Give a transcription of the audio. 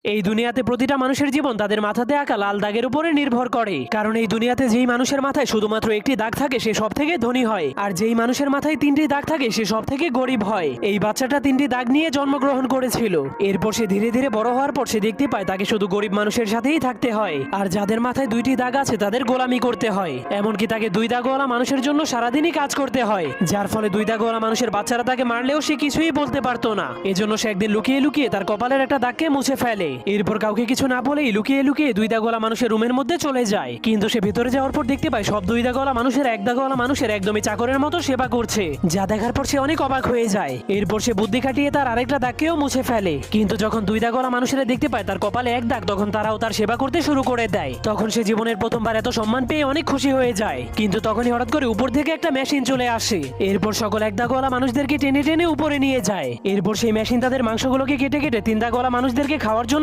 এই দুনিয়াতে প্রতিটা মানুষের জীবন তাদের মাথাতে আঁকা লাল দাগের উপরে নির্ভর করে। কারণ এই দুনিয়াতে যেই মানুষের মাথায় শুধুমাত্র একটি দাগ থাকে সে সব থেকে ধনী হয়, আর যেই মানুষের মাথায় তিনটি দাগ থাকে সে সব থেকে গরিব হয়। এই বাচ্চাটা তিনটি দাগ নিয়ে জন্মগ্রহণ করেছিল। এরপর সে ধীরে ধীরে বড় হওয়ার পর সে দেখতে পায় তাকে শুধু গরিব মানুষের সাথেই থাকতে হয়, আর যাদের মাথায় দুইটি দাগ আছে তাদের গোলামি করতে হয়। এমনকি তাকে দুই দাগওয়ালা মানুষের জন্য সারাদিনই কাজ করতে হয়, যার ফলে দুই দাগওয়ালা মানুষের বাচ্চারা তাকে মারলেও সে কিছুই বলতে পারতো না। এজন্য সে একদিন লুকিয়ে লুকিয়ে তার কপালের একটা দাগকে মুছে ফেলে। এরপর কাউকে কিছু না বলেই লুকিয়ে লুকিয়ে দুই দাগওয়ালা মানুষের রুমের মধ্যে চলে যায়। কিন্তু সে ভিতরে যাওয়ার পর দেখতে পায় সব দুই দাগওয়ালা মানুষের এক দাগওয়ালা মানুষের একদমই চাকরের মতো সেবা করছে, যা দেখার পর সে অনেক অবাক হয়ে যায়। এরপর সে বুদ্ধি খাটিয়ে তার আরেকটা দাগকেও মুছে ফেলে। কিন্তু যখন দুই দাগওয়ালা মানুষেরা দেখতে পায় তার কপালে এক দাগ, তখন তারাও তার সেবা করতে শুরু করে দেয়। তখন সে জীবনের প্রথমবার এত সম্মান পেয়ে অনেক খুশি হয়ে যায়। কিন্তু তখনই হঠাৎ করে উপর থেকে একটা মেশিন চলে আসে। এরপর সকল এক দাগওয়ালা মানুষদেরকে টেনে টেনে উপরে নিয়ে যায়। এরপর সেই মেশিন তাদের মাংসগুলোকে কেটে কেটে তিন দাগওয়ালা মানুষদেরকে খাওয়ার জন্য